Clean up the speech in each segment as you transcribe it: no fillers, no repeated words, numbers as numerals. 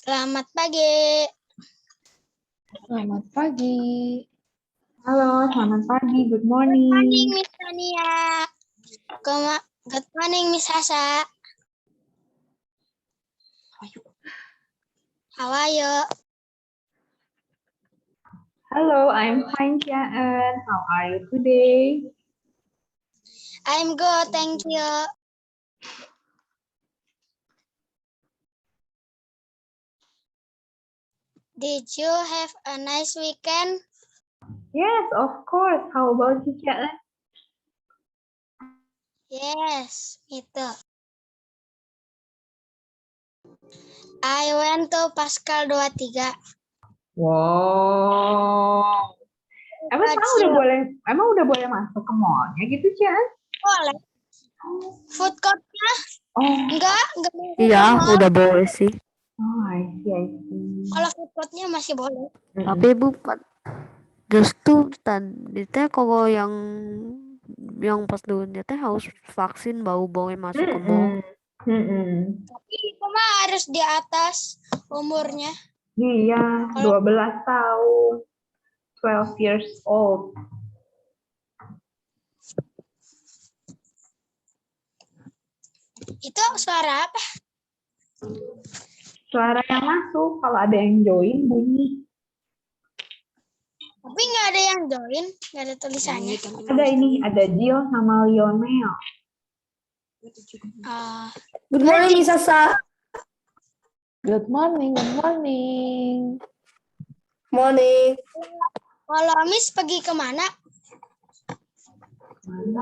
Selamat pagi. Selamat pagi. Halo, selamat pagi. Good Good morning, morning. Miss Tania. Good morning, Miss Hasa. How are you? Hello, I'm fine, Tiaan. How are you today? I'm good, thank you. Did you have a nice weekend? Yes, of course. How about you, Tiaan? Yes, me too. I went to Pascal 23. Wow. Emang udah boleh masuk ke mallnya gitu, Tiaan? Boleh. Food court-nya? Oh, Enggak Iya, mall. udah boleh sih. oh, I see. Kalau food court-nya masih boleh. Tapi bukan. Justru tadi teh kalau yang pas dulunya teh harus vaksin baru boleh masuk ke mall. Tapi itu mah harus di atas umurnya. Iya, 12 tahun. 12 years old. Itu suara apa? Suara yang masuk, kalau ada yang join bunyi. Tapi nggak ada yang join, nggak ada tulisannya. Ada Jill sama Lionel. Good morning, Miss Sasa. Good morning, good morning. Morning. Kalau Miss pergi kemana?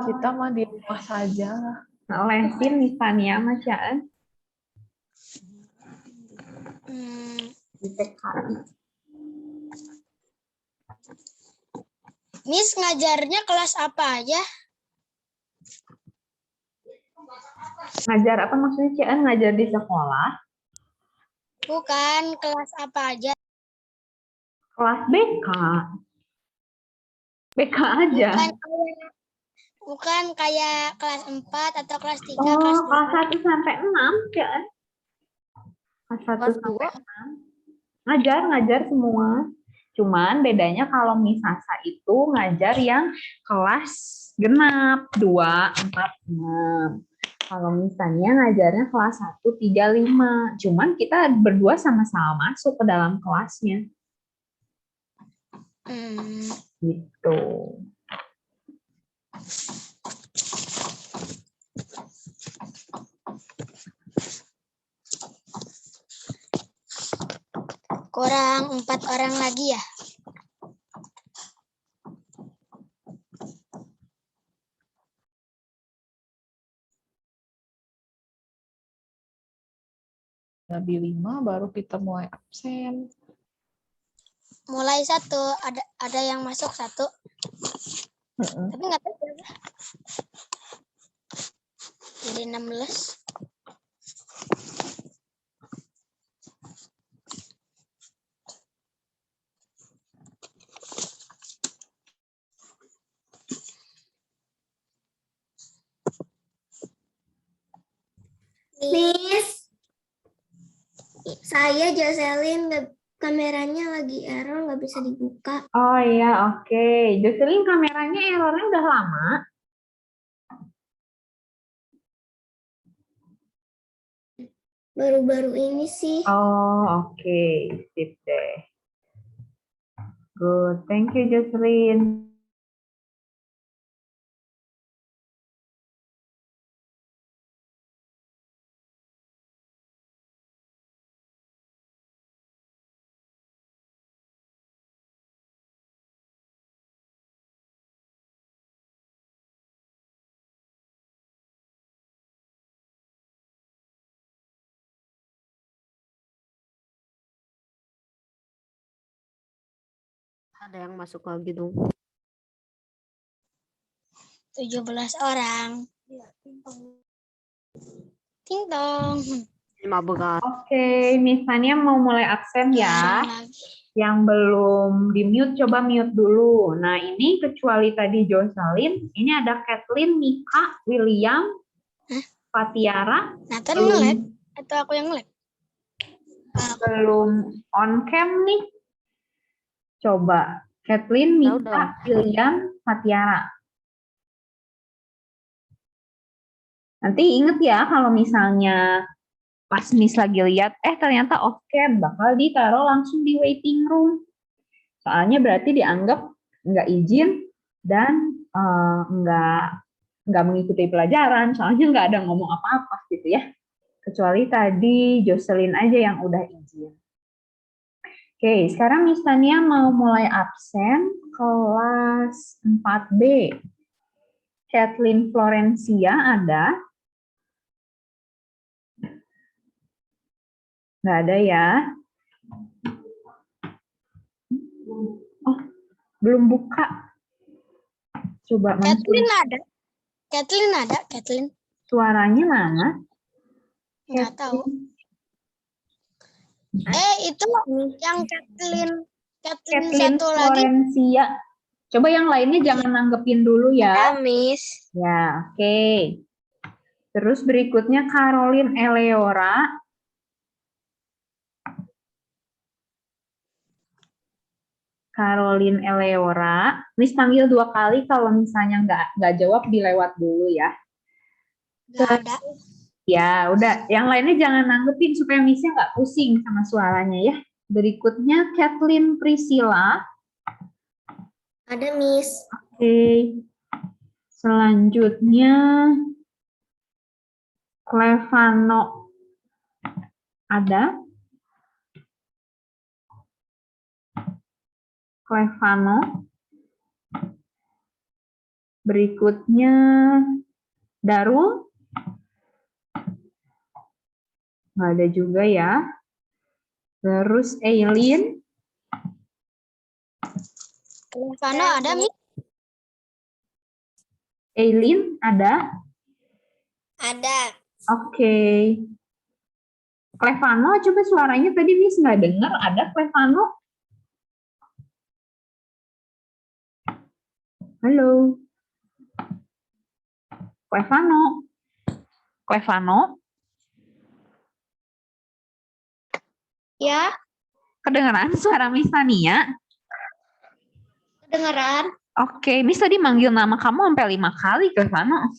Kita mah di rumah saja. Lesin Miss Tania sama Tiaan. Di TKI. Miss ngajarnya kelas apa aja? Ngajar apa maksudnya, Cian? Ngajar di sekolah? Bukan, kelas apa aja? Kelas BK. BK aja. Bukan kayak kelas 4 atau kelas 3, Oh, kelas kelas 2. 1 sampai 6, Cian. Kelas 1 sampai 6. Ngajar semua. Cuman bedanya kalau Miss Sasa itu ngajar yang kelas genap, 2, 4, 6. Kalau misalnya ngajarnya kelas 1, 3, 5. Cuman kita berdua sama-sama masuk ke dalam kelasnya. Gitu. Kurang 4 orang lagi ya? Lebih 5 baru kita mulai absen. Mulai 1, ada yang masuk 1. Tapi nggak tahu berapa. Jadi 16. Miss, saya Jocelyn, kameranya lagi error, nggak bisa dibuka. Oh iya, oke. Jocelyn, kameranya errornya udah lama? Baru-baru ini sih. Oh, oke. Sip deh. Good. Thank you, Jocelyn. Ada yang masuk lagi dong. 17 orang. Ting tong. 15. Oke, Miss Tania mau mulai absen ya. Yang belum di-mute, coba mute dulu. Nah, ini kecuali tadi Jocelyn, ini ada Kathleen, Mika, William, Fatiara. Nathan nge-lag? Atau aku yang nge-lag? Belum on cam nih. Coba. Kathleen, Tahu Mika, dong. William, Fatiara. Nanti inget ya kalau misalnya pas Miss lagi lihat, ternyata off cam, bakal ditaruh langsung di waiting room. Soalnya berarti dianggap nggak izin dan nggak mengikuti pelajaran, soalnya nggak ada ngomong apa-apa gitu ya. Kecuali tadi Jocelyn aja yang udah izin. Oke, sekarang Miss Tania mau mulai absen kelas 4B. Kathleen Florencia ada? Nggak ada ya. Oh, belum buka. Coba Kathleen ada. Kathleen ada, Kathleen. suaranya mana? Nggak tahu. Itu yang Kathleen Kathleen satu lagi. Florencia. Coba yang lainnya jangan nanggepin dulu ya. Miss. Ya, oke. Terus berikutnya Caroline Eleora. Caroline Eleora. Miss panggil 2 kali, kalau misalnya nggak jawab dilewat dulu ya. Nggak ada. Ya, udah. Yang lainnya jangan nanggepin supaya Missnya nggak pusing sama suaranya ya. Berikutnya Kathleen Priscilla. Ada, Miss. Oke. Selanjutnya Clevano. Ada? Clevano. Berikutnya Darul. Nggak ada juga ya. Terus Eileen. Clevano ada, Miss? Eileen ada? Ada. Oke. Clevano, coba suaranya tadi Miss nggak dengar. Ada Clevano? Halo. Clevano. Clevano. Ya, Kedengeran suara Miss Tania? kedengeran. Oke, Miss tadi manggil nama kamu sampai 5 kali, Clevano.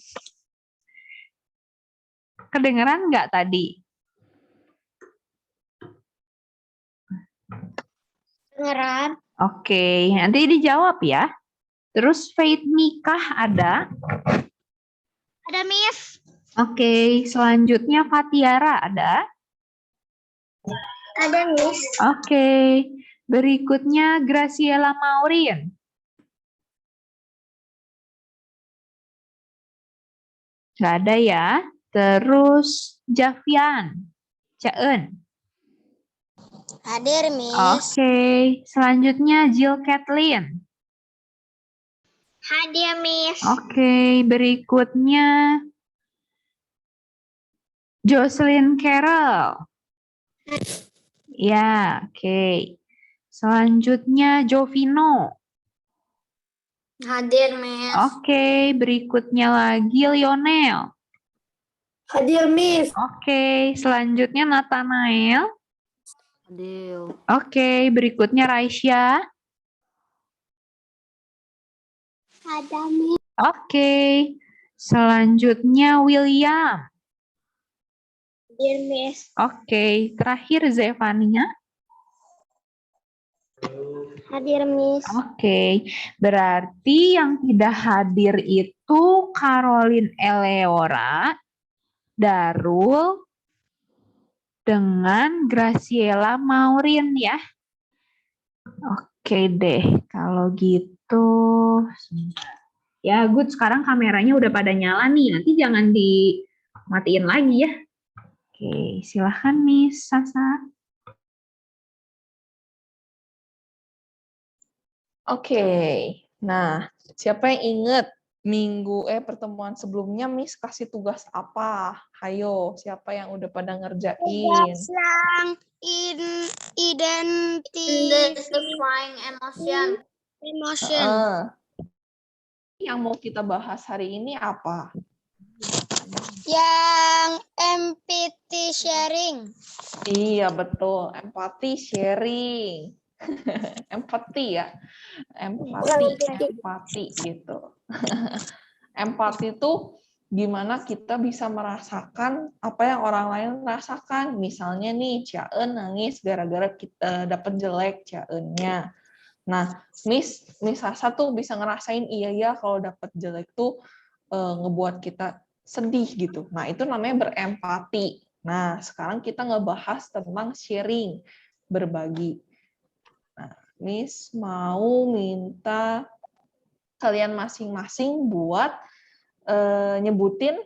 Kedengeran nggak tadi? Kedengeran. Oke, nanti dijawab ya. Terus Faith Nikah ada? Ada, Miss. Oke, selanjutnya Fatiara ada? Ada, Miss. Oke, berikutnya Graciela Maureen. Nggak ada ya. Terus Javian. Caen. Hadir, Miss. Oke, selanjutnya Jill Kathleen. Hadir, Miss. Oke, berikutnya Jocelyn Carroll. Ya, oke. Selanjutnya Jovino. Hadir, Miss. Oke, berikutnya lagi Lionel. Hadir, Miss. Oke, selanjutnya Nathanael. Adil. Oke, berikutnya Raisya. Ada, Miss. Oke, selanjutnya William. Hadir, Miss. Oke, terakhir Zevania. Hadir, Miss. Oke, berarti yang tidak hadir itu Caroline Eleora, Darul, dengan Graciela Maureen ya. Oke deh, kalau gitu. Ya, good. Sekarang kameranya udah pada nyala nih. Nanti jangan dimatiin lagi ya. Oke, silahkan Miss Sasa. Oke, nah siapa yang inget pertemuan sebelumnya Miss kasih tugas apa? Hayo, siapa yang udah pada ngerjain? Tugas yang Identifying emotion. emotion. Yang mau kita bahas hari ini apa? Yang MPT Empathy sharing. Iya, betul. Empati sharing. Empati ya. Empati gitu. Empati itu gimana kita bisa merasakan apa yang orang lain rasakan. Misalnya nih, Ciaen nangis gara-gara kita dapat jelek Ciaennya. Nah, Miss Sasa tuh bisa ngerasain iya ya kalau dapat jelek tuh ngebuat kita sedih gitu. Nah, itu namanya berempati. Nah, sekarang kita ngebahas tentang sharing, berbagi. Nah, Miss mau minta kalian masing-masing buat nyebutin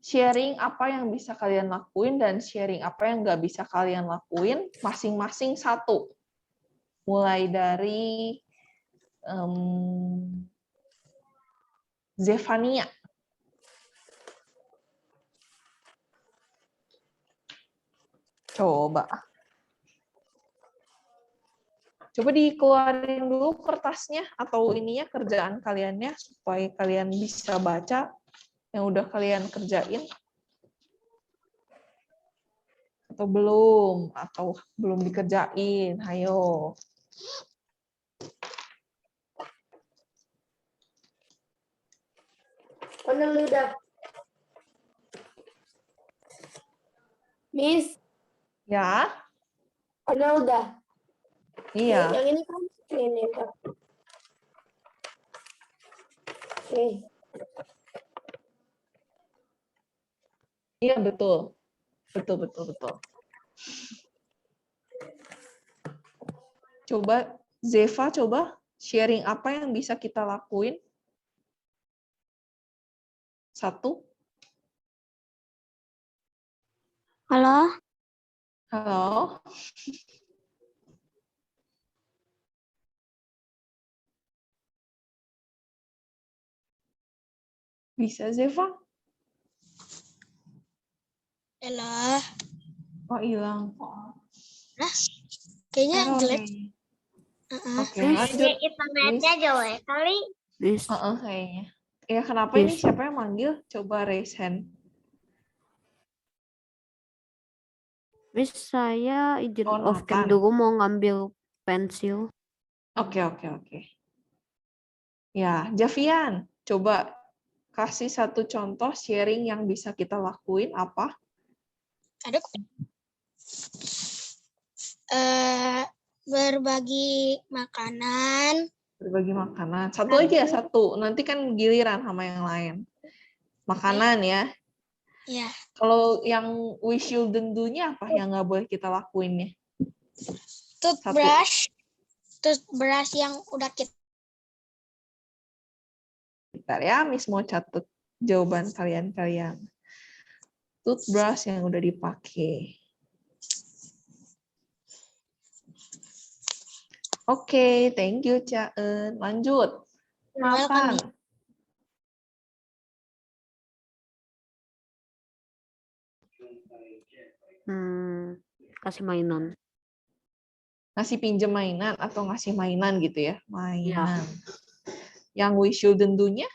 sharing apa yang bisa kalian lakuin dan sharing apa yang nggak bisa kalian lakuin, masing-masing satu. Mulai dari Zefania. Coba dikeluarin dulu kertasnya atau ininya kerjaan kaliannya supaya kalian bisa baca yang udah kalian kerjain. Atau belum dikerjain. Ayo. Udah. Miss, Ya? udah. Iya. Yang ini kan ini. Oke. Iya, betul. Betul. Coba, Zeva, sharing apa yang bisa kita lakuin? 1. Halo? Halo? Bisa, Zeva? Halo? Oh, hilang. Nah, kayaknya Error jelek. kayaknya. Oke, lanjut. Internetnya jelek kali. Miss, Kayaknya. Ya, kenapa ini? Miss. Siapa yang manggil? Coba raise hand. Miss, saya izin Oh, off cam Nathan. dulu mau ngambil pensil. Oke. Ya, Javian, coba kasih satu contoh sharing yang bisa kita lakuin apa? Ada berbagi makanan. Berbagi makanan. Satu aja, satu. Nanti kan giliran sama yang lain. Makanan ya. Ya, Kalau yang we shouldn't do-nya apa yang nggak boleh kita lakuinnya? toothbrush. Toothbrush yang udah kita. Bentar ya, Miss mau catat jawaban kalian. Toothbrush yang udah dipakai. Oke, thank you, Caen. Lanjut. Nathan. Kasih mainan. Ngasih pinjem mainan atau ngasih mainan gitu ya? Mainan. Ya. Yang we shouldn't do-nya?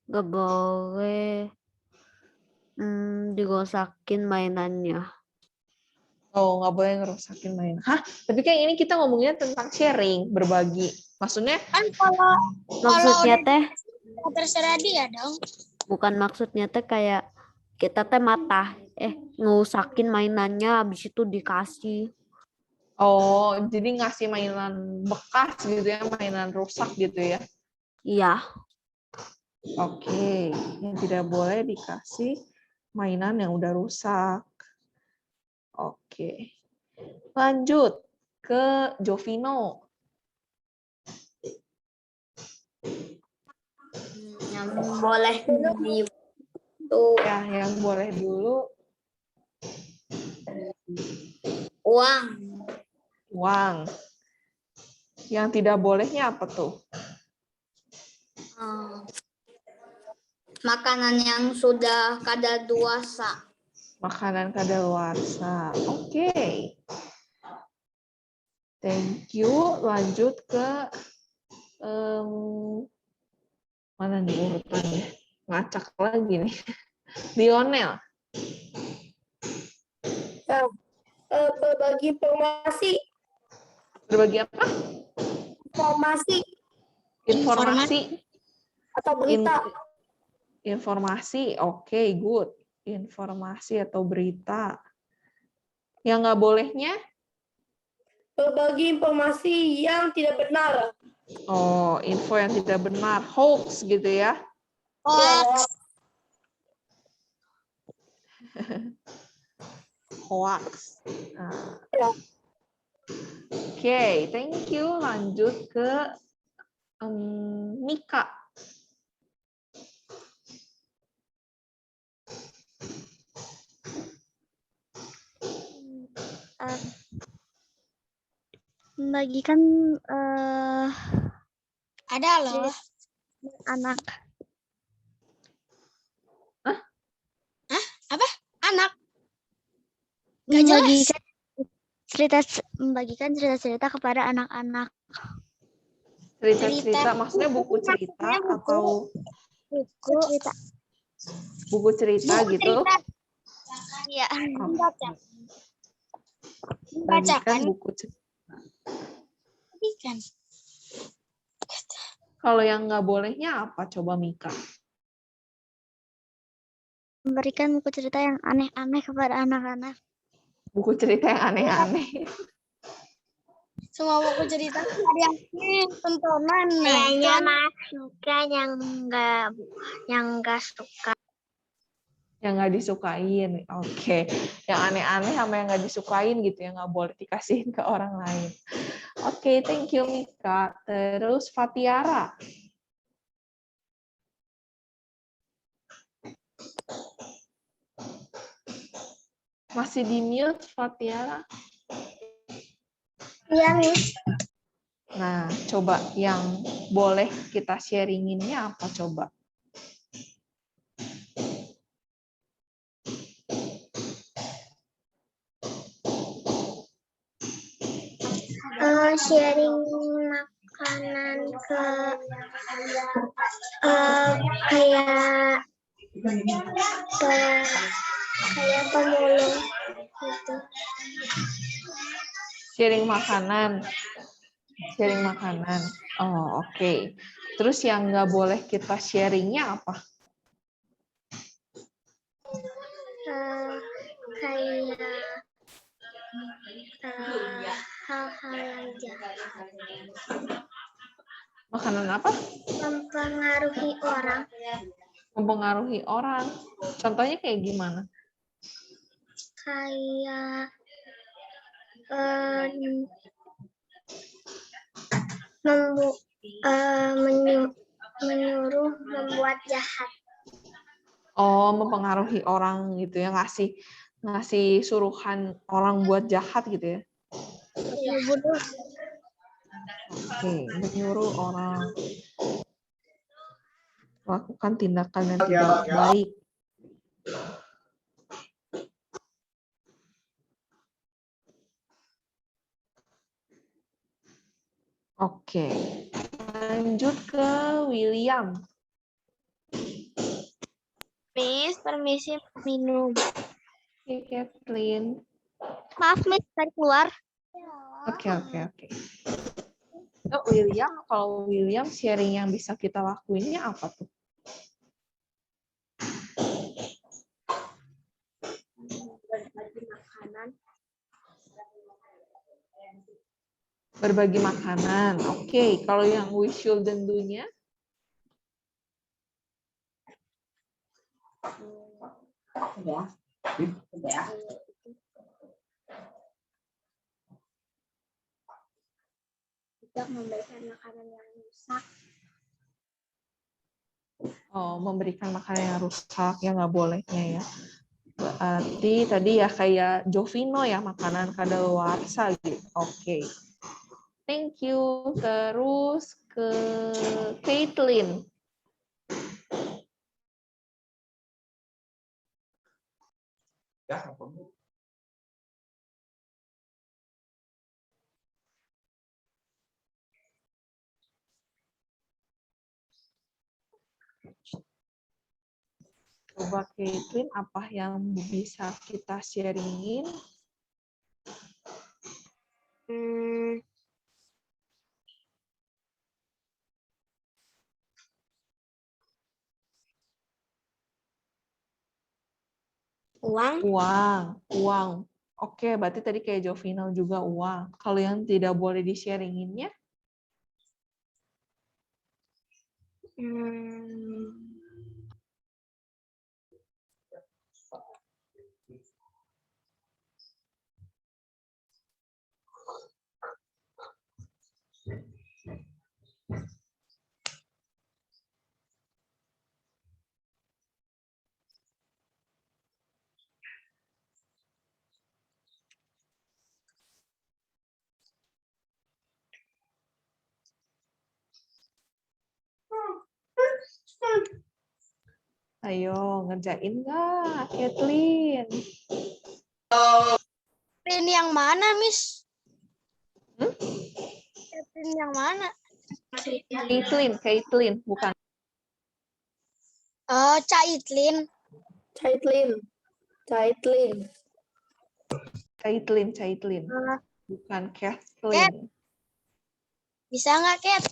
Gak boleh digosakin mainannya. Oh, nggak boleh ngerusakin mainan. Hah? Tapi kan ini kita ngomongnya tentang sharing, berbagi. Maksudnya? Kan kalau Maksudnya teh, terserah dia dong. bukan maksudnya teh kayak kita teh ngerusakin mainannya habis itu dikasih. Oh, jadi ngasih mainan bekas gitu ya, mainan rusak gitu ya? Iya. Oke, yang tidak boleh dikasih mainan yang udah rusak. Oke. Lanjut ke Jovino. Yang boleh Ya, yang boleh dulu uang. Yang tidak bolehnya apa tuh? Makanan yang sudah kadaluarsa. Makanan kadaluarsa. Oke. Thank you. Lanjut ke mana nih urutannya? Ngacak lagi nih. Lionel. Berbagi informasi. Berbagi apa? Informasi Informasi. atau berita. Informasi, oke, good. Informasi atau berita. Yang nggak bolehnya? Berbagi informasi yang tidak benar. Oh, info yang tidak benar, hoax gitu ya. Hoax. Hoax. Nah. Ya. Oke, thank you. Lanjut ke Mika. Membagikan Ada loh. anak. Apa? Anak. Gak jelas. Membagikan cerita-cerita kepada anak-anak. Cerita-cerita, maksudnya buku cerita atau Cerita. buku cerita Buku gitu? cerita. Iya. Membaca. Bagikan buku cerita. Bagikan. Kalau yang nggak bolehnya apa? Coba Mika. Memberikan buku cerita yang aneh-aneh kepada anak-anak. Buku cerita yang aneh-aneh. Semua buku cerita ada yang tontonan. Kayaknya Mas suka yang nggak suka. Yang nggak disukain. Oke. Yang aneh-aneh sama yang nggak disukain gitu, yang nggak boleh dikasihin ke orang lain. Oke, thank you Mika. Terus Fatiara. Masih di mute Fatiara? Iya, Miss. Nah, coba yang boleh kita sharinginnya apa coba? Sharing makanan ke kayak pemulung gitu. Sharing makanan. Sharing makanan. Oh, oke. Terus yang nggak boleh kita sharingnya apa? Kayak hal-hal aja. Makanan apa? Mempengaruhi orang. Mempengaruhi orang. Contohnya kayak gimana? Kayak menyuruh membuat jahat. Oh, mempengaruhi orang gitu ya, ngasih suruhan orang buat jahat gitu ya. Oke, menyuruh orang melakukan tindakan yang tidak baik. Oke, lanjut ke William. Miss, permisi minum. Oke, Kathleen. Maaf, Miss, tadi keluar. Oke. Oh, William, kalau William sharing yang bisa kita lakuinnya apa tuh? Berbagi makanan. Oke, kalau yang we shouldn't do-nya? Tidak memberikan makanan yang rusak. Oh, memberikan makanan yang rusak, yang nggak bolehnya ya. Berarti tadi ya kayak Jovino ya, makanan kadaluarsa gitu. Oke. Thank you. Terus ke Caitlin. Coba Caitlin, apa yang bisa kita sharingin Hmm, uang. Uang. Oke, berarti tadi kayak Jovinal juga uang. Kalau yang tidak boleh di-sharinginnya, Hmm, ayo ngerjain nggak, Kathleen? Catherine yang mana, Miss? Hmm? Catherine yang mana? Caitlin, bukan. Oh, Caitlin. Caitlin. Ah, Bukan Kathleen. bisa nggak, Cat?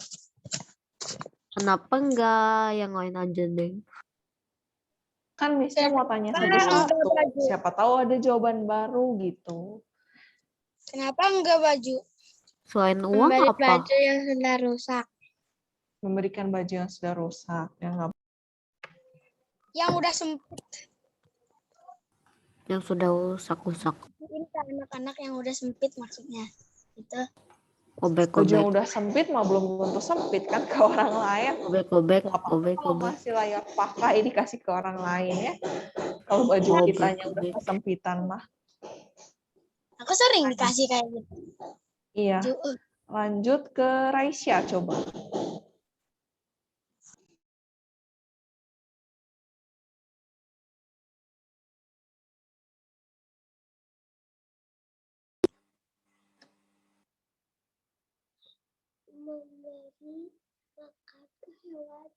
Kenapa enggak yang lain aja deh? Kan Miss-nya mau tanya Kenapa enggak satu-satu. baju? Siapa tahu ada jawaban baru gitu. Kenapa enggak baju? Selain uang Memberi apa? baju yang sudah rusak. Memberikan baju yang sudah rusak. Yang udah sempit. Yang sudah rusak-rusak. Ini ke anak-anak yang udah sempit maksudnya. Itu. Baju yang Kobek-kobek. udah sempit mah belum tentu sempit kan ke orang lain. Kobek-kobek. Nggak apa-apa kalau Kobek-kobek. masih layak pakai dikasih ke orang lain ya. Kalau baju kitanya udah Kobek-kobek. kesempitan mah. Aku sering dikasih kayak gitu. Iya. Baju, Lanjut ke Raisya coba. Memberi makan ke hewan.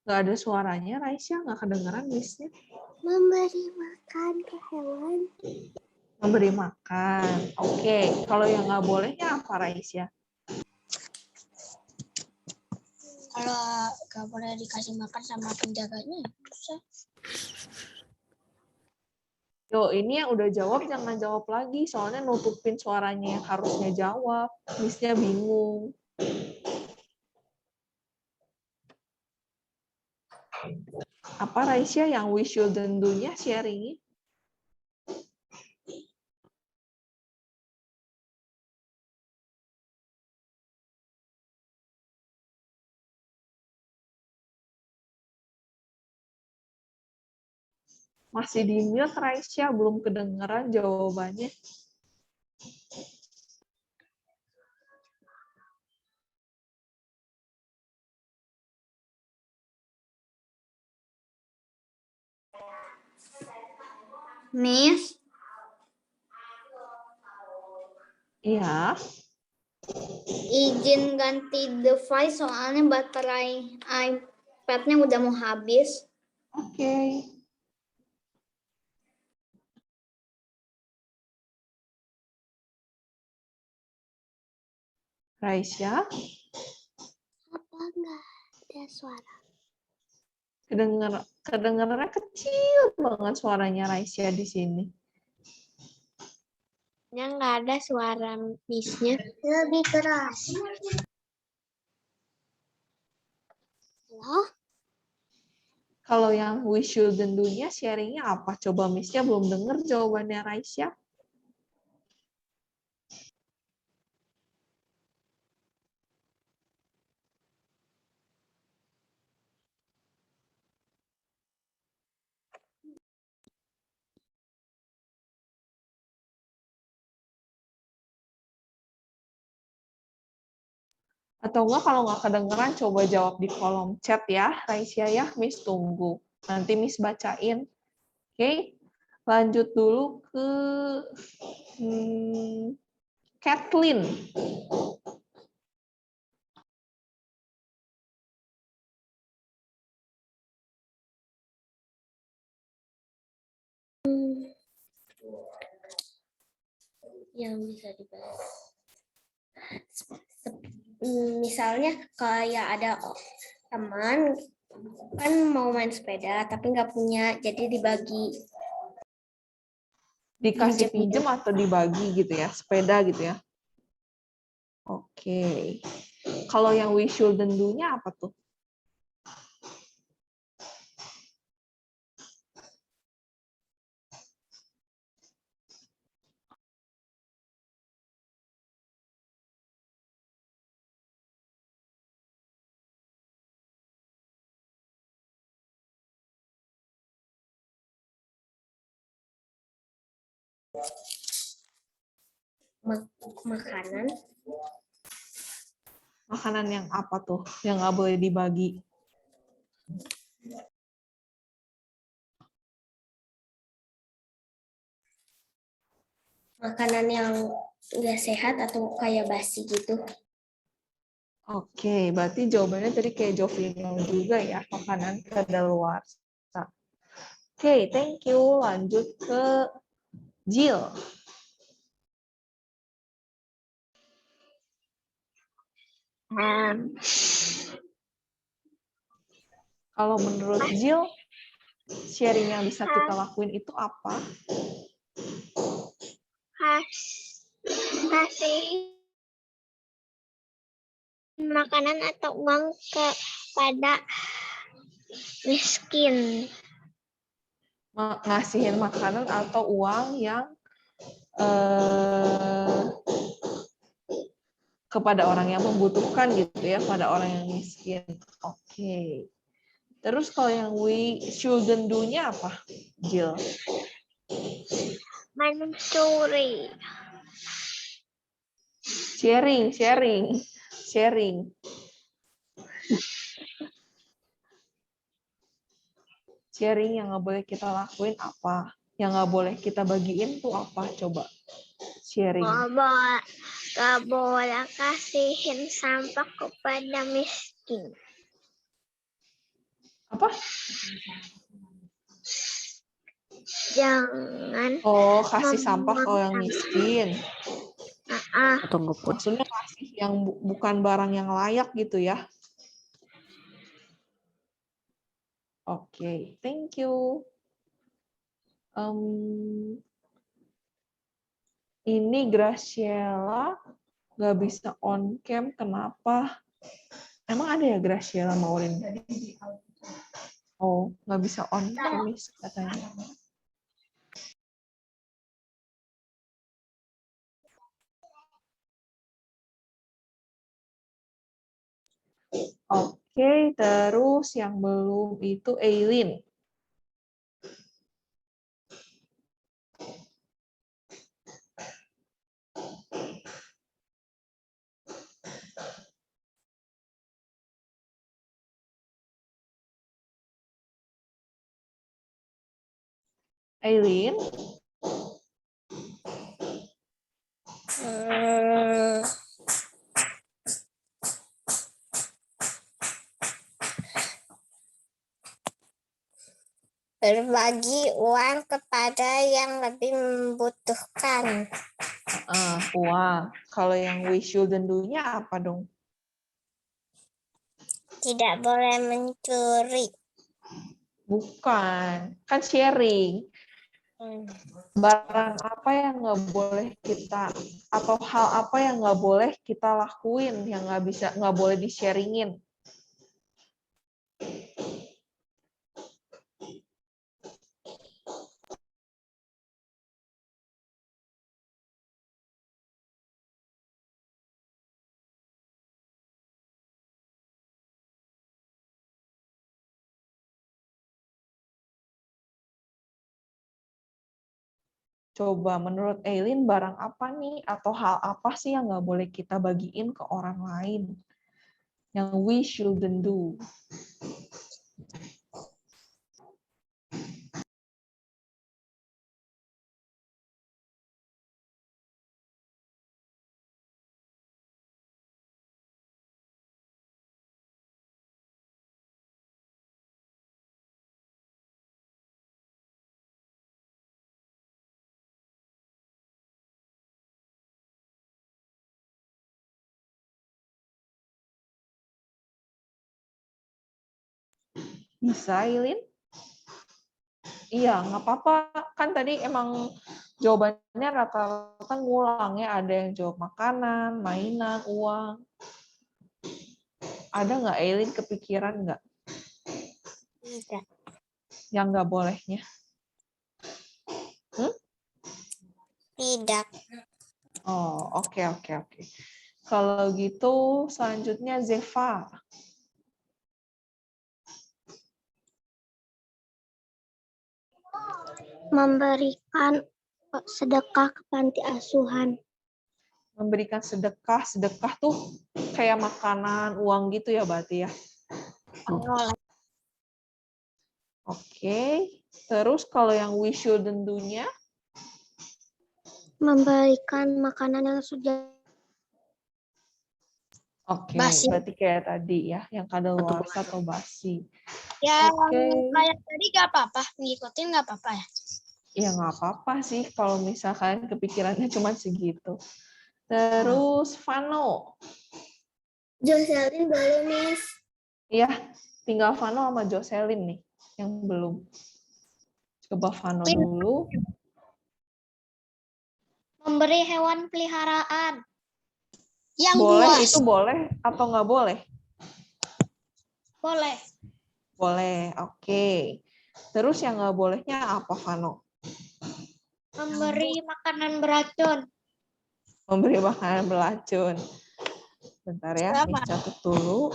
Nggak ada suaranya, Raisya nggak kedengeran Miss-nya. Memberi makan ke hewan. Memberi makan. Oke. Kalau yang nggak bolehnya apa Raisya? kalau nggak boleh dikasih makan sama penjaganya, susah. Yo, ini yang udah jawab jangan jawab lagi, soalnya nutupin suaranya yang harusnya jawab. Miss-nya bingung. Apa Raisya yang we shouldn't do-nya sharing? Masih di mute Raisya, belum kedengeran jawabannya. Miss, Iya. izin ganti device soalnya baterai iPad-nya udah mau habis. Oke. Raisya, Apa enggak ada suara? kedengerannya kecil banget suaranya Raisya di sini. Yang nggak ada suara Miss-nya. Lebih keras. Halo? Kalau yang we shouldn't do-nya sharingnya apa? Coba Miss-nya belum denger jawabannya Raisya. Atau enggak kalau nggak kedengeran coba jawab di kolom chat ya, Raisya ya. Miss tunggu. Nanti Miss bacain. Oke. Lanjut dulu ke Kathleen. yang bisa dibahas. Misalnya kayak ada teman kan mau main sepeda tapi nggak punya, jadi dibagi. Dikasih pinjem atau dibagi gitu ya, sepeda gitu ya. Oke. Kalau yang we shouldn't do-nya apa tuh? Makanan. Makanan yang apa tuh? Yang nggak boleh dibagi? Makanan yang nggak sehat atau kayak basi gitu. Oke, berarti jawabannya tadi kayak Jovino juga ya, makanan kadaluarsa. Oke, thank you. Lanjut ke Jill. Kalau menurut Jill, sharing yang bisa kita lakuin itu apa? Kasih makanan atau uang kepada miskin. Ngasihin makanan atau uang yang kepada orang yang membutuhkan gitu ya, pada orang yang miskin. Oke. Terus kalau yang we shouldn't do-nya apa, Jill? Mencuri. Sharing. Sharing yang nggak boleh kita lakuin apa? Yang nggak boleh kita bagiin tuh apa? Coba sharing. Gak boleh kasihin sampah kepada miskin. Apa? Jangan. Oh, kasih sampah kalau yang miskin. Atau ngeput. Maksudnya kasih yang bukan barang yang layak gitu ya. Oke, thank you. Ini Graciela nggak bisa on cam, kenapa? Emang ada ya Graciela Maureen? Oh, nggak bisa on cam katanya. Oke, terus yang belum itu Eileen. Eileen? Berbagi uang kepada yang lebih membutuhkan. Uang. Kalau yang we shouldn't do-nya apa dong? Tidak boleh mencuri. Bukan. Kan sharing. Barang apa yang nggak boleh kita, atau hal apa yang nggak boleh kita lakuin, yang nggak boleh di-sharingin. Coba menurut Eileen barang apa nih atau hal apa sih yang nggak boleh kita bagiin ke orang lain? Yang we shouldn't do. Bisa, Ilin? Iya, nggak apa-apa. Kan tadi emang jawabannya rata-rata ngulang ya. Ada yang jawab makanan, mainan, uang. Ada nggak, Ilin, kepikiran nggak Tidak. yang nggak bolehnya? Tidak. Oh, oke. Kalau gitu, selanjutnya Zeva. Memberikan sedekah ke panti asuhan. Memberikan sedekah. Sedekah tuh kayak makanan, uang gitu ya berarti ya? Oke. Terus kalau yang we shouldn't do-nya? Memberikan makanan yang sudah Oke, Basi. berarti kayak tadi ya, yang kadaluarsa atau basi. Yang Oke. kayak tadi nggak apa-apa, ngikutin nggak apa-apa ya. Ya nggak apa-apa sih kalau misalkan kepikirannya cuma segitu. Terus Vano. Jocelyn boleh, Miss. Iya, tinggal Vano sama Jocelyn nih yang belum. Coba Vano dulu. Memberi hewan peliharaan. Yang Boleh, buas. itu boleh atau nggak boleh? Boleh. Boleh, oke. Terus yang nggak bolehnya apa, Vano? Memberi makanan beracun. Memberi makanan beracun. Bentar ya, Siapa? Miss catat dulu.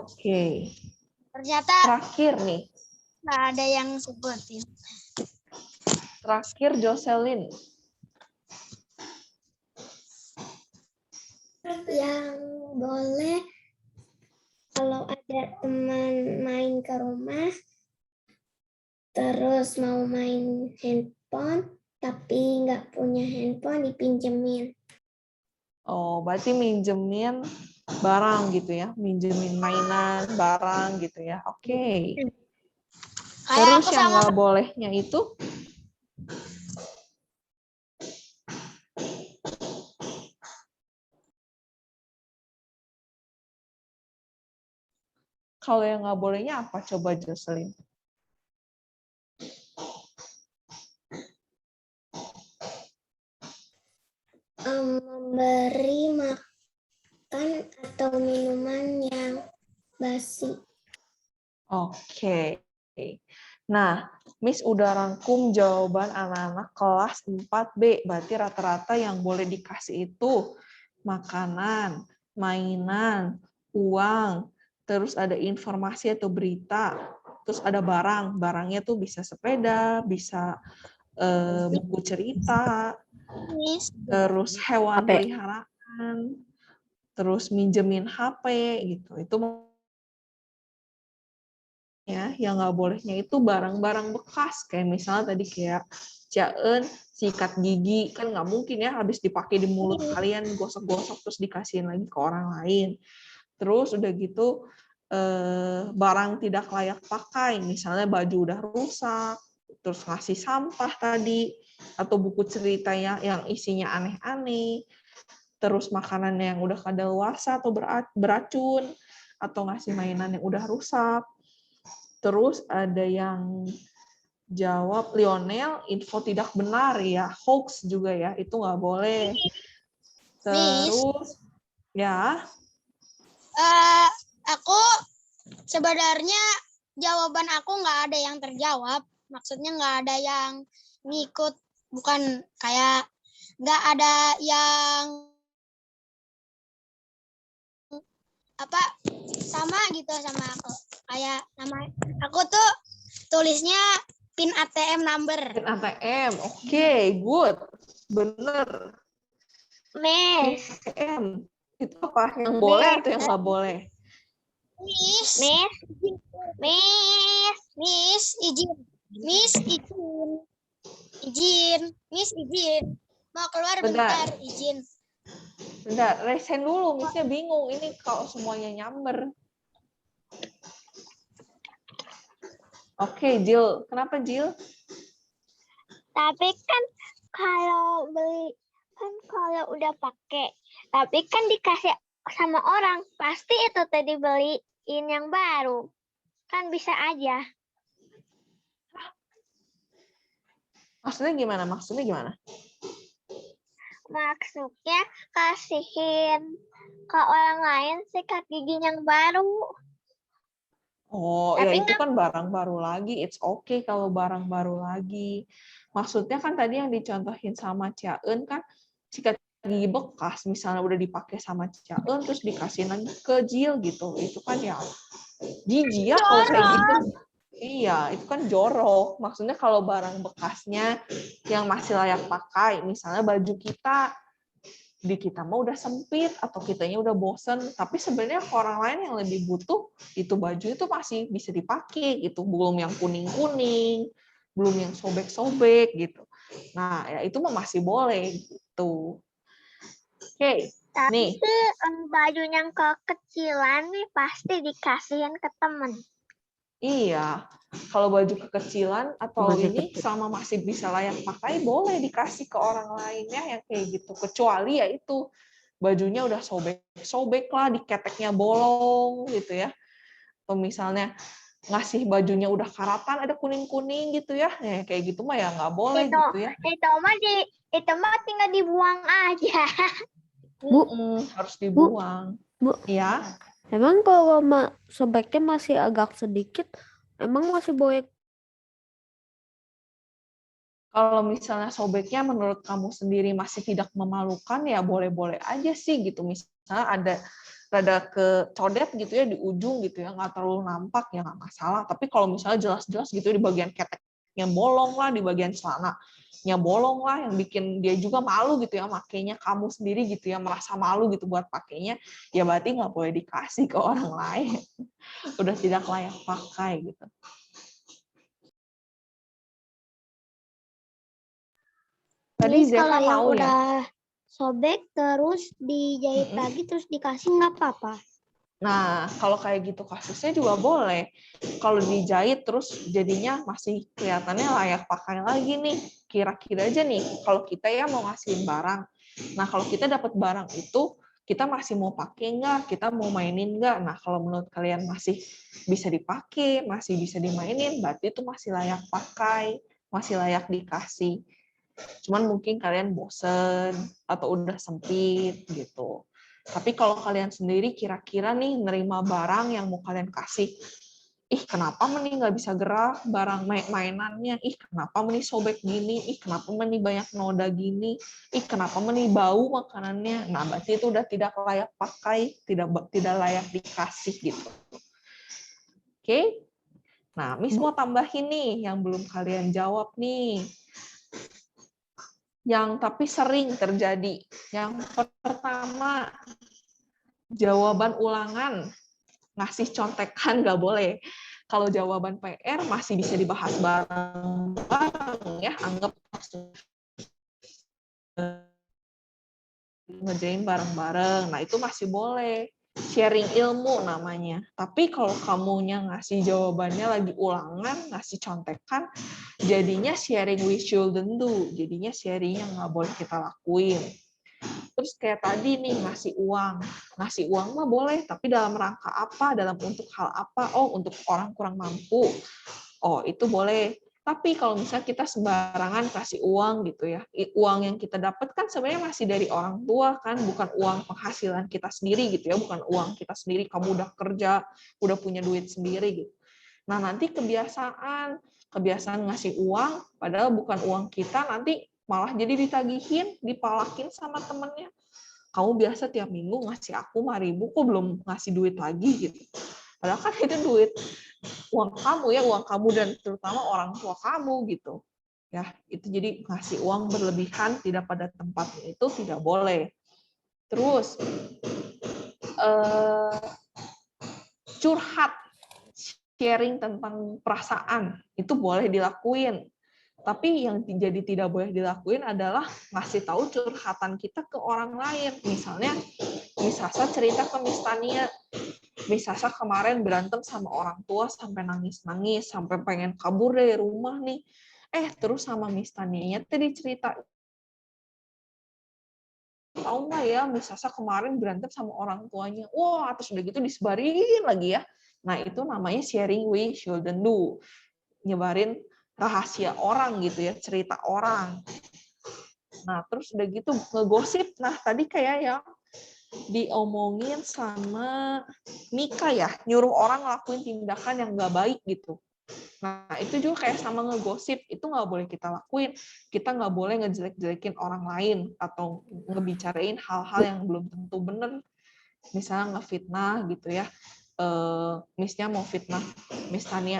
Oke. Ternyata Terakhir nih. nggak ada yang sebutin. Terakhir Jocelyn. Yang boleh kalau ada teman main ke rumah, terus mau main handphone, tapi nggak punya handphone, dipinjemin. Oh, berarti minjemin barang gitu ya. Minjemin mainan, barang gitu ya. Oke. Kayak Terus aku yang sama nggak bolehnya itu? Kalau yang nggak bolehnya apa? Coba Jocelyn. Memberi makan atau minuman yang basi. Oke. Nah, Miss udah rangkum jawaban anak-anak kelas 4B. Berarti rata-rata yang boleh dikasih itu makanan, mainan, uang, terus ada informasi atau berita, terus ada barang. Barangnya tuh bisa sepeda, bisa buku cerita, Miss. terus hewan HP. peliharaan, terus minjemin HP gitu. Itu ya, yang nggak bolehnya itu barang-barang bekas kayak misalnya tadi kayak jaen, sikat gigi, kan nggak mungkin ya habis dipakai di mulut kalian gosok-gosok terus dikasihin lagi ke orang lain. Terus udah gitu barang tidak layak pakai, misalnya baju udah rusak, terus ngasih sampah tadi, atau buku cerita yang isinya aneh-aneh, terus makanan yang udah kadaluarsa atau beracun, atau ngasih mainan yang udah rusak. Terus ada yang jawab Lionel, info tidak benar ya, hoax juga ya, itu nggak boleh. Terus ya, Aku sebenarnya jawaban aku nggak ada yang terjawab. Maksudnya nggak ada yang ngikut, bukan kayak nggak ada yang apa sama gitu sama aku. Kayak nama aku tuh tulisnya pin ATM number. pin ATM, oke, good, bener. Pin Miss, ATM itu apa? Yang boleh atau yang nggak boleh? Miss, izin. Miss izin. Mau keluar bentar, izin. Bentar, resen dulu, Missnya bingung. Ini kalau semuanya nyamber. Oke, Jill. Kenapa, Jill? tapi kan kalau beli kan kalau udah pakai, tapi kan dikasih sama orang, pasti itu teh dibeliin yang baru. Kan bisa aja. Maksudnya gimana? Maksudnya gimana? Maksudnya kasihin ke orang lain sikat gigi yang baru. Oh, ya Tapi itu kan barang baru lagi. It's okay kalau barang baru lagi. Maksudnya kan tadi yang dicontohin sama Ciaeun kan sikat gigi bekas, misalnya udah dipakai sama Ciaeun terus dikasih lagi ke Jil gitu. Itu kan ya jijik ya kalau kayak gitu. Iya, itu kan jorok. Maksudnya kalau barang bekasnya yang masih layak pakai, misalnya baju kita, di kita mah udah sempit atau kitanya udah bosen, tapi sebenarnya orang lain yang lebih butuh itu baju itu masih bisa dipakai gitu, belum yang kuning-kuning, belum yang sobek-sobek gitu. Nah, ya itu mah masih boleh gitu. Oke, tapi nih. baju yang kekecilan nih pasti dikasihin ke temen. Iya, kalau baju kekecilan atau Masih ini kecil. selama masih bisa layak pakai boleh dikasih ke orang lainnya yang kayak gitu. Kecuali ya itu bajunya udah sobek-sobek lah, diketeknya bolong gitu ya. Atau misalnya ngasih bajunya udah karatan ada kuning-kuning gitu ya. Ya kayak gitu mah ya nggak boleh Itu gitu ya. itu mah tinggal dibuang aja. Bu, Harus dibuang. Bu, Ya. emang kalau sobeknya masih agak sedikit, emang masih boleh? Kalau misalnya sobeknya menurut kamu sendiri masih tidak memalukan, ya boleh-boleh aja sih gitu. Misalnya ada rada kecodet gitu ya di ujung gitu ya, nggak terlalu nampak ya nggak masalah. Tapi kalau misalnya jelas-jelas gitu di bagian keteknya bolong lah, di bagian celananya bolong lah, yang bikin dia juga malu gitu ya, makainya kamu sendiri gitu ya, merasa malu gitu buat pakainya, ya berarti nggak boleh dikasih ke orang lain. Udah tidak layak pakai gitu. Tadi Jadi kalau Zeva yang mau ya? udah sobek terus dijahit lagi terus dikasih nggak apa-apa. Nah, kalau kayak gitu kasusnya juga boleh. Kalau dijahit terus jadinya masih kelihatannya layak pakai lagi nih. Kira-kira aja nih, kalau kita ya mau ngasihin barang. Nah, kalau kita dapat barang itu, kita masih mau pakai nggak? Kita mau mainin nggak? Nah, kalau menurut kalian masih bisa dipakai, masih bisa dimainin, berarti itu masih layak pakai, masih layak dikasih. Cuman mungkin kalian bosen atau udah sempit gitu. Tapi kalau kalian sendiri kira-kira nih nerima barang yang mau kalian kasih, ih kenapa meni nggak bisa gerak barang mainannya, ih kenapa meni sobek gini, ih kenapa meni banyak noda gini, ih kenapa meni bau makanannya. Nah berarti itu udah tidak layak pakai, tidak layak dikasih gitu. Oke? Nah, Miss mau tambahin nih yang belum kalian jawab nih. Yang tapi sering terjadi. Yang pertama, jawaban ulangan. Ngasih contekan nggak boleh. Kalau jawaban PR masih bisa dibahas bareng-bareng ya, anggap ngerjain bareng-bareng. Nah, itu masih boleh. Sharing ilmu namanya. Tapi kalau kamunya ngasih jawabannya lagi ulangan, ngasih contekan, jadinya sharing we shouldn't do. Jadinya sharing yang nggak boleh kita lakuin. Terus kayak tadi nih, ngasih uang. Ngasih uang mah boleh, tapi dalam rangka apa? Dalam untuk hal apa? Oh, untuk orang kurang mampu. Oh, itu boleh. Tapi kalau misalnya kita sembarangan kasih uang gitu ya, uang yang kita dapat kan sebenarnya masih dari orang tua kan, bukan uang penghasilan kita sendiri gitu ya, bukan uang kita sendiri, kamu udah kerja, udah punya duit sendiri gitu. Nah, nanti kebiasaan ngasih uang, padahal bukan uang kita, nanti malah jadi ditagihin, dipalakin sama temennya. Kamu biasa tiap minggu ngasih aku 5.000, kok belum ngasih duit lagi gitu. Padahal kan itu duit uang kamu ya, uang kamu dan terutama orang tua kamu gitu. Ya, itu jadi ngasih uang berlebihan tidak pada tempatnya itu tidak boleh. Terus curhat, sharing tentang perasaan itu boleh dilakuin. Tapi yang jadi tidak boleh dilakuin adalah ngasih tahu curhatan kita ke orang lain. Misalnya, Miss Sasa cerita ke Miss Tania, Miss Sasa kemarin berantem sama orang tua sampai nangis-nangis, sampai pengen kabur dari rumah nih. Terus sama Miss Tania tadi cerita tahu nggak ya Miss Sasa kemarin berantem sama orang tuanya. Wah, terus udah gitu disebarin lagi ya. Nah, itu namanya sharing we shouldn't do. Nyebarin rahasia orang gitu ya, cerita orang. Nah, terus udah gitu ngegosip. Nah, tadi kayak yang diomongin sama Mika ya, nyuruh orang ngelakuin tindakan yang nggak baik gitu. Nah, itu juga kayak sama ngegosip, itu nggak boleh kita lakuin. Kita nggak boleh ngejelek-jelekin orang lain atau ngebicarain hal-hal yang belum tentu benar. Misalnya ngefitnah gitu ya. Miss-nya mau fitnah Miss Tania,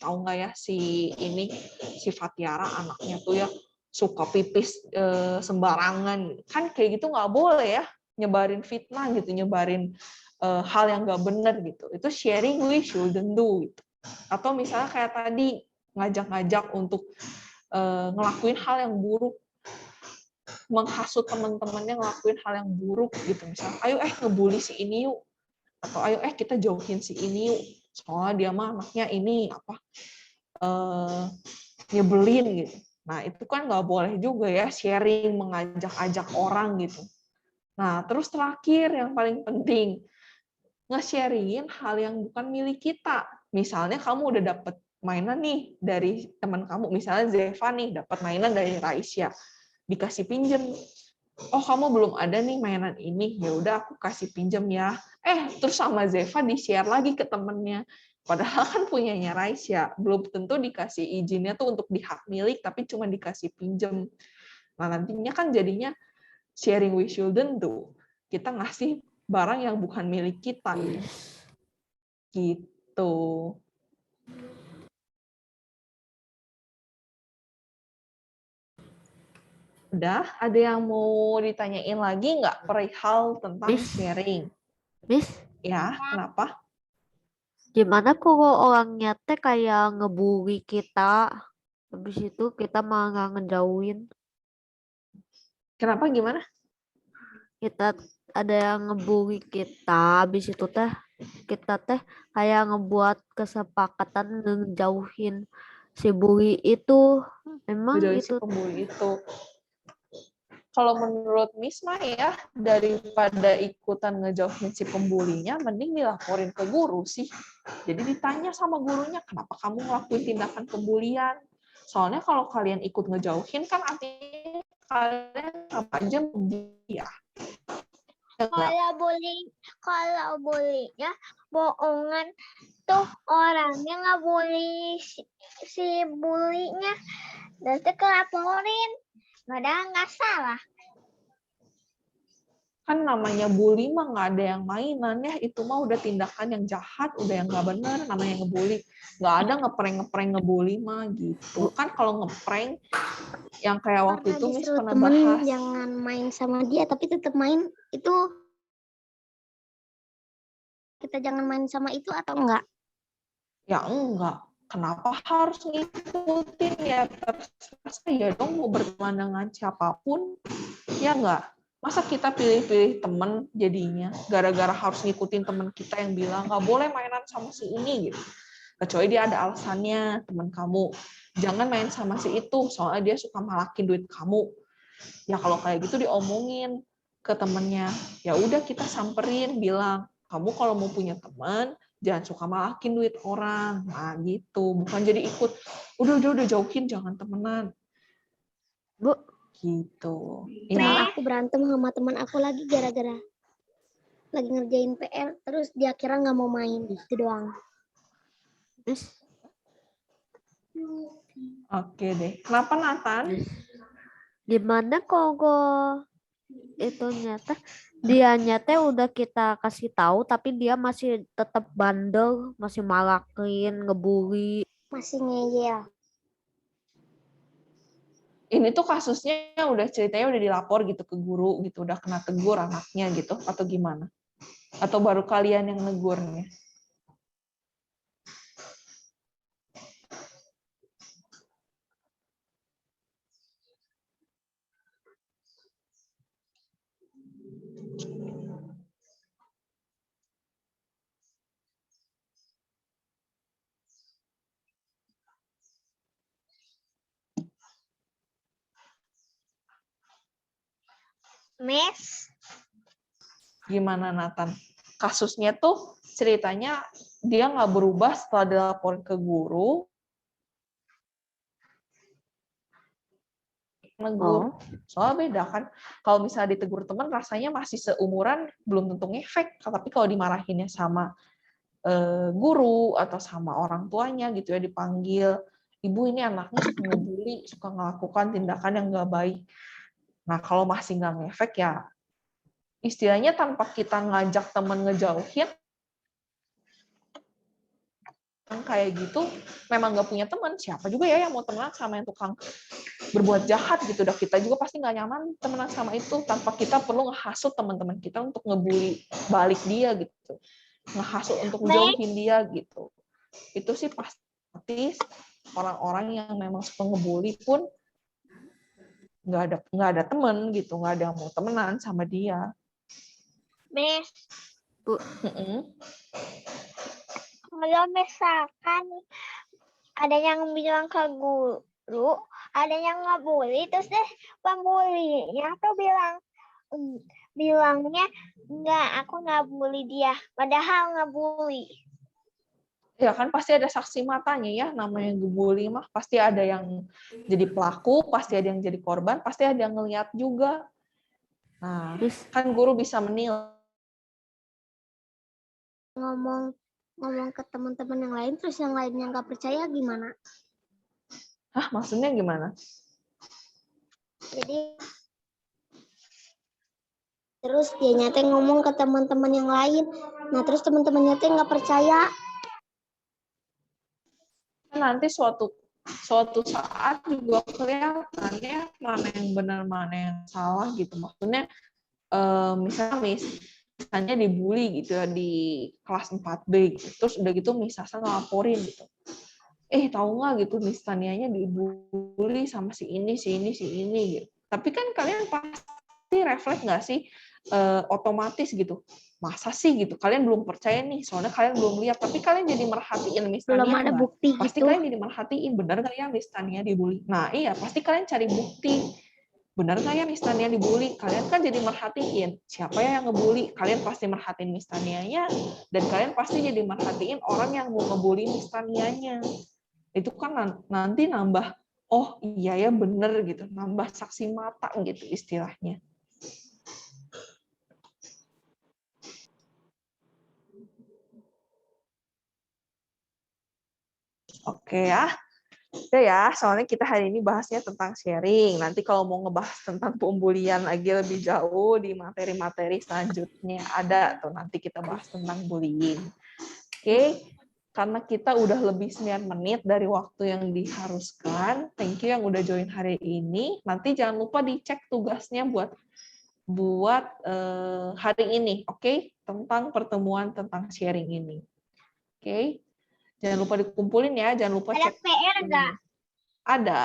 tahu nggak ya si Fatiara anaknya tuh ya suka pipis sembarangan. Kan kayak gitu nggak boleh ya, nyebarin fitnah gitu, nyebarin hal yang nggak benar gitu. Itu sharing we shouldn't do gitu. Atau misalnya kayak tadi ngajak-ngajak untuk ngelakuin hal yang buruk, menghasut teman-temannya ngelakuin hal yang buruk gitu. Misalnya, ayo ngebully si ini yuk, atau ayo kita jauhin si ini yuk, soalnya dia mah anaknya ini nyebelin gitu. Nah, itu kan nggak boleh juga ya sharing, mengajak-ajak orang gitu. Nah, terus terakhir yang paling penting, nge-sharingin hal yang bukan milik kita. Misalnya kamu udah dapet mainan nih dari teman kamu, misalnya Zeva nih dapat mainan dari Raisya, dikasih pinjem. Oh, kamu belum ada nih mainan ini, ya udah aku kasih pinjem ya. Terus sama Zeva di-share lagi ke temennya. Padahal kan punyanya Raisya, belum tentu dikasih izinnya tuh untuk di hak milik, tapi cuma dikasih pinjem. Nah, nantinya kan jadinya sharing we shouldn't do. Kita ngasih barang yang bukan milik kita. Gitu. Udah, ada yang mau ditanyain lagi nggak perihal tentang sharing? Miss, Ya, kenapa? gimana kalau orangnya teh kayak ngebully kita, habis itu kita malah nggak ngejauhin? Kenapa gimana? Kita ada yang ngebully kita, habis itu teh kita teh kayak ngebuat kesepakatan ngejauhin si bully itu. Emang Ngejauhin si itu pembuli itu. Kalau menurut Miss mah ya, daripada ikutan ngejauhin si pembulinya, mending dilaporin ke guru sih. Jadi ditanya sama gurunya, kenapa kamu ngelakuin tindakan pembulian? Soalnya kalau kalian ikut ngejauhin, kan artinya kalian sama aja membuli ya. Kalau bullynya bohongan tuh orangnya nggak bully si bulinya, nanti kelaporin, padahal nggak salah. Kan namanya bully mah nggak ada yang mainan ya, itu mah udah tindakan yang jahat, udah yang nggak benar namanya ngebully. Nggak ada ngeprank ngebully mah gitu. Kan kalau ngeprank yang kayak waktu Pernah itu Miss disuruh pernah temen bahas. jangan main sama dia, tapi tetap main, itu kita jangan main sama itu atau enggak? Ya enggak. Kenapa harus ngikutin ya? Terserah saya dong mau berteman dengan siapapun. Ya enggak. Masa kita pilih-pilih temen jadinya gara-gara harus ngikutin temen kita yang bilang nggak boleh mainan sama si ini gitu. Kecuali dia ada alasannya, teman kamu. Jangan main sama si itu, soalnya dia suka malakin duit kamu. Ya kalau kayak gitu diomongin ke temennya. Ya udah kita samperin, bilang, kamu kalau mau punya teman, jangan suka malakin duit orang. Nah gitu, bukan jadi ikut, udah jauhin, jangan temenan. Bu, Gitu. Teman Ya, aku berantem sama teman aku lagi gara-gara lagi ngerjain PR, terus dia kira nggak mau main, itu doang. Miss, oke deh. Kenapa Nathan? gimana kalau itu nyata dia nyata udah kita kasih tahu tapi dia masih tetap bandel, masih malakin, ngebully. Masih ngeyel. Ini tuh kasusnya ceritanya udah dilapor gitu ke guru gitu, udah kena tegur anaknya gitu, atau gimana? Atau baru kalian yang negurnya? Miss, Gimana Nathan? Kasusnya tuh ceritanya dia nggak berubah setelah dilaporin ke guru, negur. Soalnya beda kan, kalau misalnya ditegur teman rasanya masih seumuran, belum tentu ngefek. Tapi kalau dimarahinnya sama guru atau sama orang tuanya gitu ya, dipanggil, ibu ini anaknya suka ngebully, suka melakukan tindakan yang nggak baik. Nah kalau masih nggak ngefek ya, istilahnya tanpa kita ngajak teman ngejauhin, yang kayak gitu memang nggak punya teman, siapa juga ya yang mau temenan sama yang tukang berbuat jahat gitu. Udah kita juga pasti nggak nyaman temenan sama itu, tanpa kita perlu ngehasut teman-teman kita untuk ngebully balik dia gitu, ngehasut untuk jauhin dia gitu. Itu sih pasti orang-orang yang memang suka ngebully pun nggak ada temen gitu, nggak ada yang mau temenan sama dia. Miss, Bu, kalau misalkan ada yang bilang ke guru, ada yang ngebully, terus deh pembulinya tuh bilangnya enggak, aku nggak bully dia, padahal ngebully. Ya kan pasti ada saksi matanya ya, namanya ngebully mah pasti ada yang jadi pelaku, pasti ada yang jadi korban, pasti ada yang ngeliat juga. Nah, kan guru bisa menilai. Ngomong ke teman-teman yang lain, terus yang lainnya nggak percaya gimana? Hah, maksudnya gimana? Jadi terus dia nyata ngomong ke teman-teman yang lain, nah terus teman-temannya teh nggak percaya. Nanti suatu saat juga kelihatannya mana yang benar mana yang salah gitu. Maksudnya misalnya dibully gitu ya di kelas 4B gitu. Terus udah gitu Miss Sasa ngelaporin gitu. Tahu nggak gitu Miss Tanianya dibully sama si ini gitu. Tapi kan kalian pasti refleks nggak sih, otomatis gitu. Masa sih gitu, kalian belum percaya nih, soalnya kalian belum lihat, tapi kalian jadi merhatiin Miss Tania. Belum ada bukti pasti gitu. kalian jadi merhatiin, benar nggak ya Miss Tania dibully? Nah iya, pasti kalian cari bukti. Benar nggak ya Miss Tania dibully? Kalian kan jadi merhatiin, siapa ya yang ngebully? Kalian pasti merhatiin Miss Tanianya, dan kalian pasti jadi merhatiin orang yang mau ngebully Miss Tanianya. Itu kan nanti nambah, oh iya ya bener gitu, nambah saksi mata gitu istilahnya. Oke ya, udah ya, soalnya kita hari ini bahasnya tentang sharing. Nanti kalau mau ngebahas tentang pembulian lagi lebih jauh di materi-materi selanjutnya, ada tuh nanti kita bahas tentang bullying. Oke, karena kita udah lebih 9 menit dari waktu yang diharuskan. Thank you yang udah join hari ini. Nanti jangan lupa dicek tugasnya buat hari ini, oke? Tentang pertemuan tentang sharing ini. Oke. Jangan lupa dikumpulin ya, jangan lupa Ada cek. PR nggak? Ada.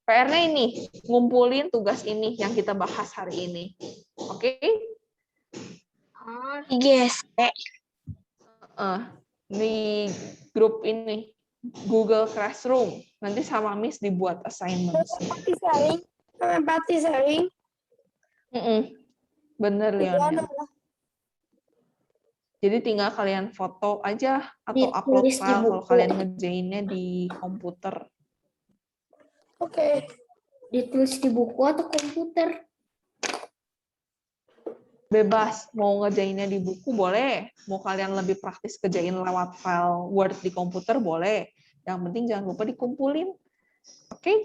PR-nya ini, ngumpulin tugas ini yang kita bahas hari ini. Oke? Oh, Yes. Di grup ini, Google Classroom. Nanti sama Miss dibuat assignment. Empati sharing. Bener, Leon. Jadi tinggal kalian foto aja atau upload Ditulis di file kalau buku. kalian ngerjainnya di komputer. Oke. Ditulis di buku atau komputer? Bebas, mau ngerjainnya di buku boleh, mau kalian lebih praktis kerjain lewat file Word di komputer boleh. Yang penting jangan lupa dikumpulin. Oke?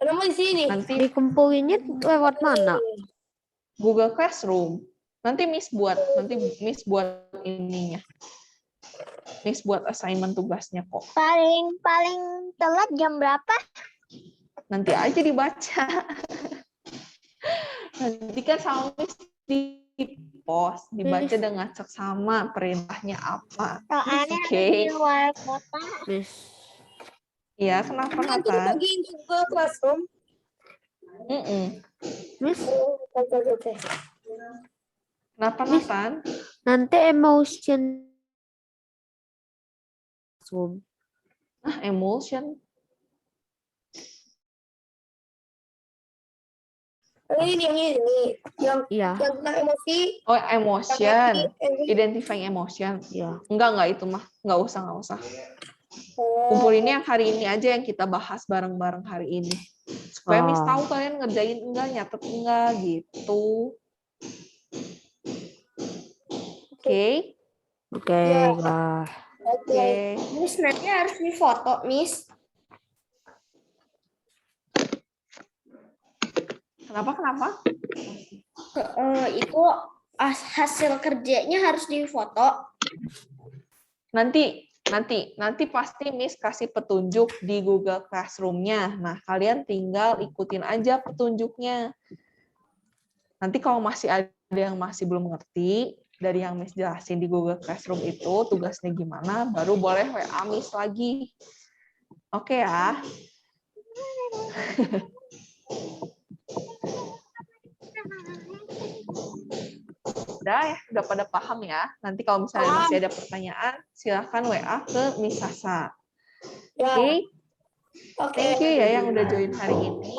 Kenapa di sini? Nanti dikumpulinnya lewat mana? Google Classroom. Nanti Miss buat ininya. Miss buat assignment tugasnya kok. paling telat jam berapa? Nanti aja dibaca. Nanti kan sama Miss di post, dibaca dengan seksama perintahnya apa. Soalnya Oke. di luar kota. Miss, Iya, kenapa Itu Nathan? dibagiin ke Google Classroom. Miss, Oke. Kenapa Miss. Nathan? nanti emotion Zoom. Emulsion. Ini yang Iya. tentang emosi. Oh, emotion. Yang Identifying emotion. Iya. Enggak itu mah. Enggak usah. Kumpulinnya yang hari ini aja yang kita bahas bareng-bareng hari ini. Supaya Miss Oh. tahu kalian ngerjain enggak, nyatet enggak gitu. Oke. Oke, lah. Oke. Miss nanti harus difoto, Miss. Kenapa? Itu hasil kerjanya harus difoto. Nanti pasti Miss kasih petunjuk di Google Classroom-nya. Nah, kalian tinggal ikutin aja petunjuknya. Nanti kalau masih ada yang masih belum ngerti dari yang Miss jelasin di Google Classroom itu tugasnya gimana, baru boleh WA Miss lagi. Oke ya. Udah pada paham ya. Nanti kalau misalnya masih ada pertanyaan, silahkan WA ke Miss Sasa. Oke? Thank you ya yang udah join hari ini.